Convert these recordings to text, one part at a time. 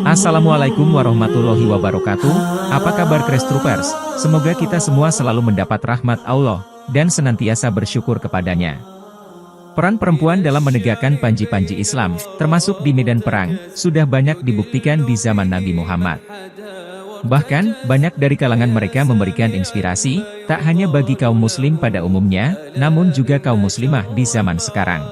Assalamualaikum warahmatullahi wabarakatuh. Apa kabar Crash Troopers? Semoga kita semua selalu mendapat rahmat Allah dan senantiasa bersyukur kepadanya. Peran perempuan dalam menegakkan panji-panji Islam, termasuk di medan perang, sudah banyak dibuktikan di zaman Nabi Muhammad. Bahkan, banyak dari kalangan mereka memberikan inspirasi, tak hanya bagi kaum muslim pada umumnya, namun juga kaum muslimah di zaman sekarang.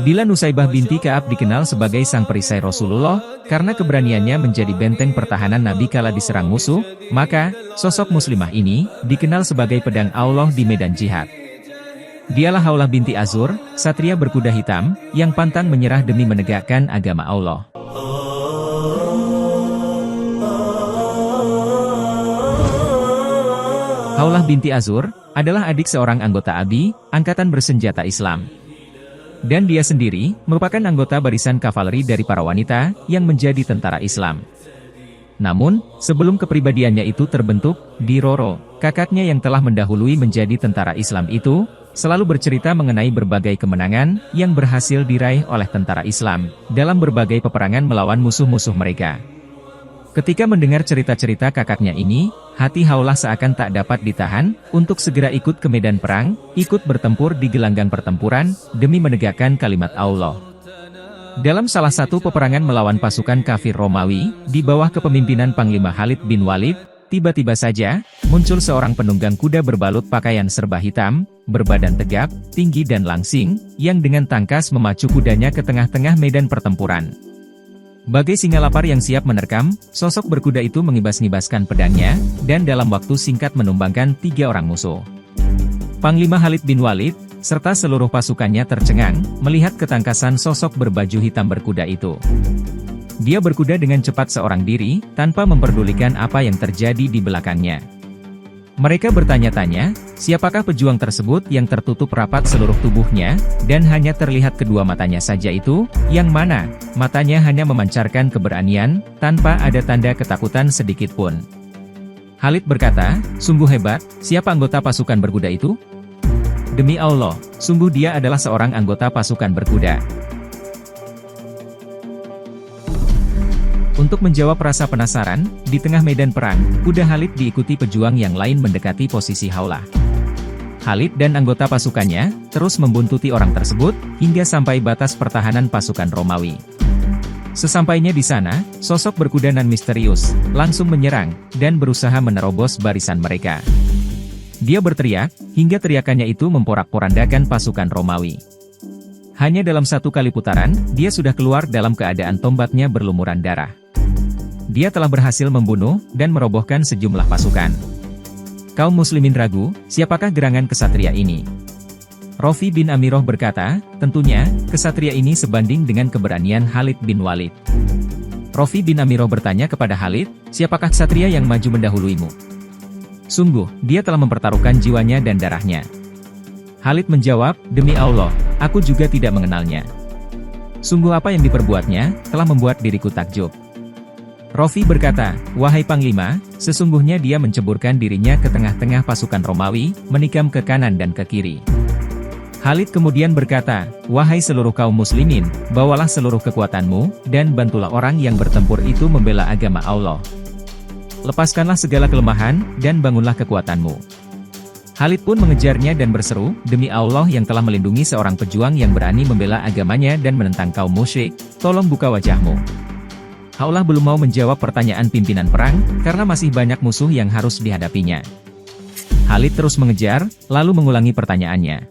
Bila Nusaybah binti Ka'ab dikenal sebagai sang perisai Rasulullah, karena keberaniannya menjadi benteng pertahanan Nabi kala diserang musuh, maka, sosok muslimah ini, dikenal sebagai pedang Allah di medan jihad. Dialah Haulah binti Azur, satria berkuda hitam, yang pantang menyerah demi menegakkan agama Allah. Haulah binti Azur, adalah adik seorang anggota ABI, Angkatan Bersenjata Islam. Dan dia sendiri, merupakan anggota barisan kavaleri dari para wanita, yang menjadi tentara Islam. Namun, sebelum kepribadiannya itu terbentuk, Roro, kakaknya yang telah mendahului menjadi tentara Islam itu, selalu bercerita mengenai berbagai kemenangan, yang berhasil diraih oleh tentara Islam, dalam berbagai peperangan melawan musuh-musuh mereka. Ketika mendengar cerita-cerita kakaknya ini, hati Haulah seakan tak dapat ditahan, untuk segera ikut ke medan perang, ikut bertempur di gelanggang pertempuran, demi menegakkan kalimat Allah. Dalam salah satu peperangan melawan pasukan kafir Romawi, di bawah kepemimpinan Panglima Khalid bin Walid, tiba-tiba saja, muncul seorang penunggang kuda berbalut pakaian serba hitam, berbadan tegap, tinggi dan langsing, yang dengan tangkas memacu kudanya ke tengah-tengah medan pertempuran. Bagai singa lapar yang siap menerkam, sosok berkuda itu mengibas-ngibaskan pedangnya, dan dalam waktu singkat menumbangkan 3 orang musuh. Panglima Khalid bin Walid, serta seluruh pasukannya tercengang, melihat ketangkasan sosok berbaju hitam berkuda itu. Dia berkuda dengan cepat seorang diri, tanpa memperdulikan apa yang terjadi di belakangnya. Mereka bertanya-tanya, siapakah pejuang tersebut yang tertutup rapat seluruh tubuhnya, dan hanya terlihat kedua matanya saja itu, yang mana, matanya hanya memancarkan keberanian, tanpa ada tanda ketakutan sedikit pun. Khalid berkata, sungguh hebat, siapa anggota pasukan berkuda itu? Demi Allah, sungguh dia adalah seorang anggota pasukan berkuda. Untuk menjawab rasa penasaran, di tengah medan perang, kuda Khalid diikuti pejuang yang lain mendekati posisi Haulah. Khalid dan anggota pasukannya, terus membuntuti orang tersebut, hingga sampai batas pertahanan pasukan Romawi. Sesampainya di sana, sosok berkuda nan misterius, langsung menyerang, dan berusaha menerobos barisan mereka. Dia berteriak, hingga teriakannya itu memporak-porandakan pasukan Romawi. Hanya dalam satu kali putaran, dia sudah keluar dalam keadaan tombaknya berlumuran darah. Dia telah berhasil membunuh, dan merobohkan sejumlah pasukan. Kaum muslimin ragu, siapakah gerangan kesatria ini? Rafi bin Amiroh berkata, tentunya, kesatria ini sebanding dengan keberanian Khalid bin Walid. Rafi bin Amiroh bertanya kepada Khalid, siapakah kesatria yang maju mendahuluimu? Sungguh, dia telah mempertaruhkan jiwanya dan darahnya. Khalid menjawab, demi Allah, aku juga tidak mengenalnya. Sungguh apa yang diperbuatnya, telah membuat diriku takjub. Rafi berkata, wahai Panglima, sesungguhnya dia menceburkan dirinya ke tengah-tengah pasukan Romawi, menikam ke kanan dan ke kiri. Khalid kemudian berkata, wahai seluruh kaum muslimin, bawalah seluruh kekuatanmu, dan bantulah orang yang bertempur itu membela agama Allah. Lepaskanlah segala kelemahan, dan bangunlah kekuatanmu. Khalid pun mengejarnya dan berseru, demi Allah yang telah melindungi seorang pejuang yang berani membela agamanya dan menentang kaum musyrik, tolong buka wajahmu. Haulah belum mau menjawab pertanyaan pimpinan perang, karena masih banyak musuh yang harus dihadapinya. Khalid terus mengejar, lalu mengulangi pertanyaannya.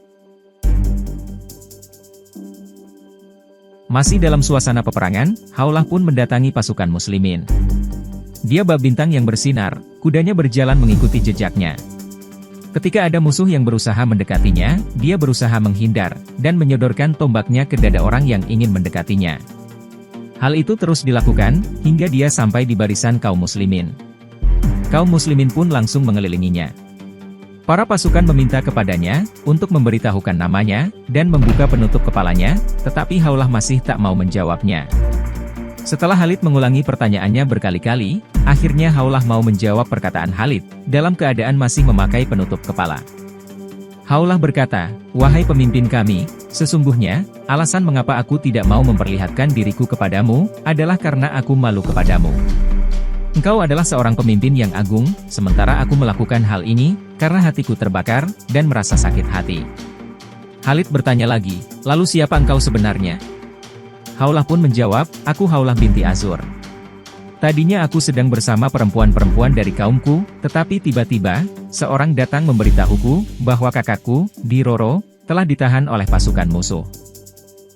Masih dalam suasana peperangan, Haulah pun mendatangi pasukan muslimin. Dia bak bintang yang bersinar, kudanya berjalan mengikuti jejaknya. Ketika ada musuh yang berusaha mendekatinya, dia berusaha menghindar, dan menyodorkan tombaknya ke dada orang yang ingin mendekatinya. Hal itu terus dilakukan, hingga dia sampai di barisan kaum muslimin. Kaum muslimin pun langsung mengelilinginya. Para pasukan meminta kepadanya, untuk memberitahukan namanya, dan membuka penutup kepalanya, tetapi Haulah masih tak mau menjawabnya. Setelah Khalid mengulangi pertanyaannya berkali-kali, akhirnya Haulah mau menjawab perkataan Khalid, dalam keadaan masih memakai penutup kepala. Haulah berkata, wahai pemimpin kami, Sesungguhnya, alasan mengapa aku tidak mau memperlihatkan diriku kepadamu, adalah karena aku malu kepadamu. Engkau adalah seorang pemimpin yang agung, sementara aku melakukan hal ini, karena hatiku terbakar, dan merasa sakit hati. Khalid bertanya lagi, lalu siapa engkau sebenarnya? Haulah pun menjawab, aku Haulah binti Azur. Tadinya aku sedang bersama perempuan-perempuan dari kaumku, tetapi tiba-tiba, seorang datang memberitahuku, bahwa kakakku, Diroro, telah ditahan oleh pasukan musuh.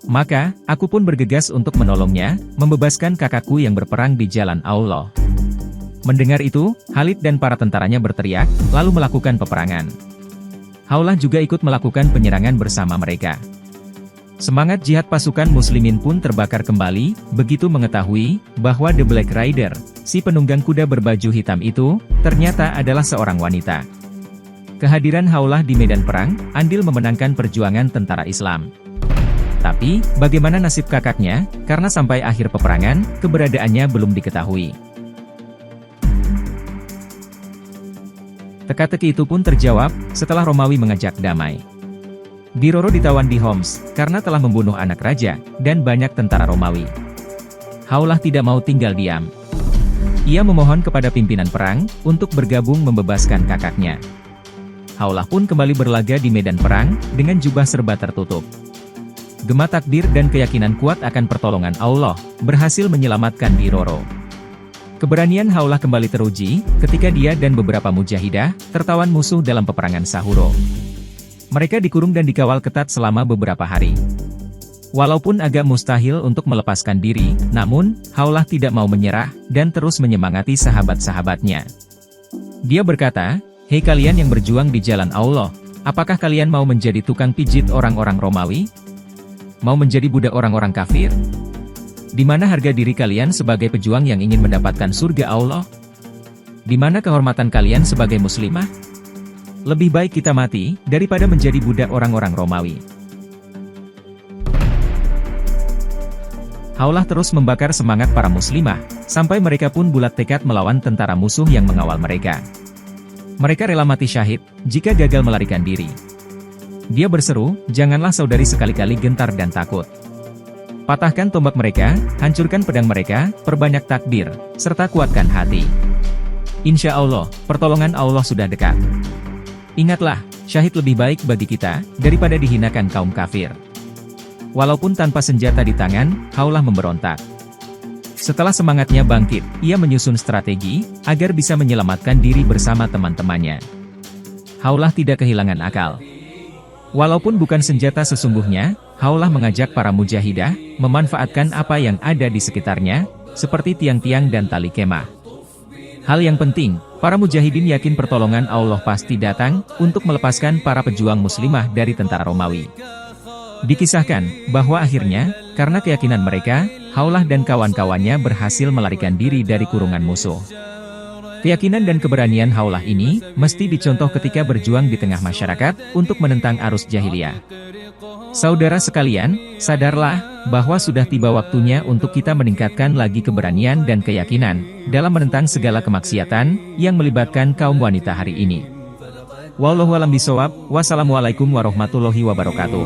Maka, aku pun bergegas untuk menolongnya, membebaskan kakakku yang berperang di jalan Allah. Mendengar itu, Khalid dan para tentaranya berteriak, lalu melakukan peperangan. Haulah juga ikut melakukan penyerangan bersama mereka. Semangat jihad pasukan muslimin pun terbakar kembali, begitu mengetahui, bahwa The Black Rider, si penunggang kuda berbaju hitam itu, ternyata adalah seorang wanita. Kehadiran Haulah di medan perang, andil memenangkan perjuangan tentara Islam. Tapi, bagaimana nasib kakaknya, karena sampai akhir peperangan, keberadaannya belum diketahui. Teka-teki itu pun terjawab, setelah Romawi mengajak damai. Diroro ditawan di Homs, karena telah membunuh anak raja, dan banyak tentara Romawi. Haulah tidak mau tinggal diam. Ia memohon kepada pimpinan perang, untuk bergabung membebaskan kakaknya. Haulah pun kembali berlaga di medan perang, dengan jubah serba tertutup. Gema takdir dan keyakinan kuat akan pertolongan Allah, berhasil menyelamatkan Diroro. Keberanian Haulah kembali teruji, ketika dia dan beberapa mujahidah, tertawan musuh dalam peperangan Sahuro. Mereka dikurung dan dikawal ketat selama beberapa hari. Walaupun agak mustahil untuk melepaskan diri, namun, Haulah tidak mau menyerah, dan terus menyemangati sahabat-sahabatnya. Dia berkata, hei kalian yang berjuang di jalan Allah, apakah kalian mau menjadi tukang pijit orang-orang Romawi? Mau menjadi budak orang-orang kafir? Di mana harga diri kalian sebagai pejuang yang ingin mendapatkan surga Allah? Di mana kehormatan kalian sebagai muslimah? Lebih baik kita mati, daripada menjadi budak orang-orang Romawi. Haulah terus membakar semangat para muslimah, sampai mereka pun bulat tekad melawan tentara musuh yang mengawal mereka. Mereka rela mati syahid, jika gagal melarikan diri. Dia berseru, janganlah saudari sekali-kali gentar dan takut. Patahkan tombak mereka, hancurkan pedang mereka, perbanyak takbir, serta kuatkan hati. Insya Allah, pertolongan Allah sudah dekat. Ingatlah, syahid lebih baik bagi kita, daripada dihinakan kaum kafir. Walaupun tanpa senjata di tangan, Haulah memberontak. Setelah semangatnya bangkit, ia menyusun strategi, agar bisa menyelamatkan diri bersama teman-temannya. Haulah tidak kehilangan akal. Walaupun bukan senjata sesungguhnya, Haulah mengajak para mujahidah, memanfaatkan apa yang ada di sekitarnya, seperti tiang-tiang dan tali kemah. Hal yang penting, para mujahidin yakin pertolongan Allah pasti datang, untuk melepaskan para pejuang muslimah dari tentara Romawi. Dikisahkan, bahwa akhirnya, karena keyakinan mereka, Haulah dan kawan-kawannya berhasil melarikan diri dari kurungan musuh. Keyakinan dan keberanian Haulah ini, mesti dicontoh ketika berjuang di tengah masyarakat, untuk menentang arus jahiliyah. Saudara sekalian, sadarlah, bahwa sudah tiba waktunya untuk kita meningkatkan lagi keberanian dan keyakinan, dalam menentang segala kemaksiatan, yang melibatkan kaum wanita hari ini. Wallahu a'lam bishawab, wassalamualaikum warahmatullahi wabarakatuh.